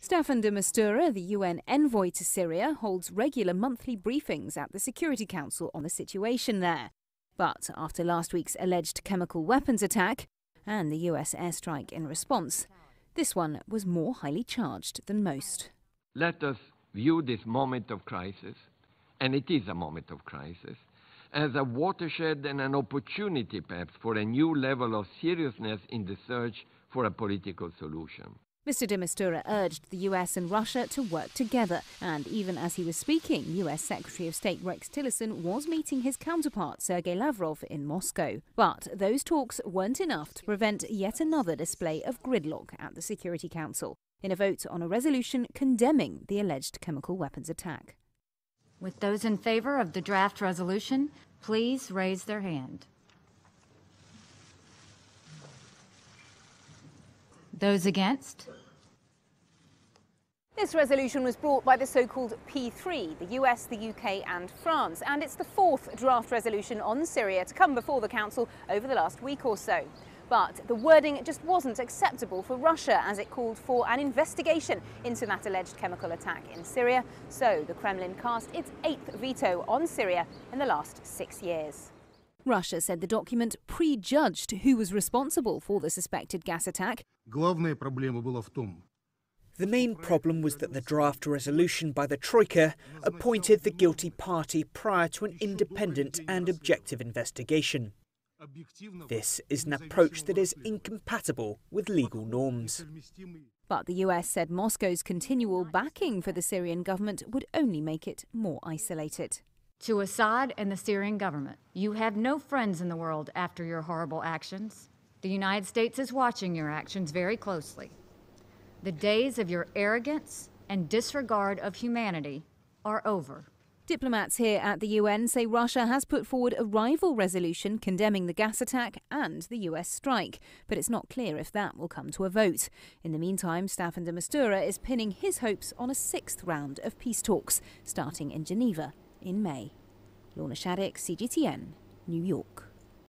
Staffan de Mistura, the UN envoy to Syria, holds regular monthly briefings at the Security Council on the situation there. But after last week's alleged chemical weapons attack and the US airstrike in response, this one was more highly charged than most. Let us view this moment of crisis, and it is a moment of crisis, as a watershed and an opportunity perhaps for a new level of seriousness in the search for a political solution. Mr. de Mistura urged the US and Russia to work together, and even as he was speaking, US Secretary of State Rex Tillerson was meeting his counterpart Sergei Lavrov in Moscow. But those talks weren't enough to prevent yet another display of gridlock at the Security Council in a vote on a resolution condemning the alleged chemical weapons attack. With those in favor of the draft resolution, please raise their hand. Those against? This resolution was brought by the so-called P3, the US, the UK and France, and it's the fourth draft resolution on Syria to come before the Council over the last week or so. But the wording just wasn't acceptable for Russia, as it called for an investigation into that alleged chemical attack in Syria. So the Kremlin cast its 8th veto on Syria in the last 6 years. Russia said the document prejudged who was responsible for the suspected gas attack. The main problem was that the draft resolution by the Troika appointed the guilty party prior to an independent and objective investigation. This is an approach that is incompatible with legal norms. But the US said Moscow's continual backing for the Syrian government would only make it more isolated. To Assad and the Syrian government, you have no friends in the world after your horrible actions. The United States is watching your actions very closely. The days of your arrogance and disregard of humanity are over. Diplomats here at the UN say Russia has put forward a rival resolution condemning the gas attack and the US strike, but it's not clear if that will come to a vote. In the meantime, Staffan de Mistura is pinning his hopes on a 6th round of peace talks, starting in Geneva in May. Lorna, Shaddick, CGTN, New York.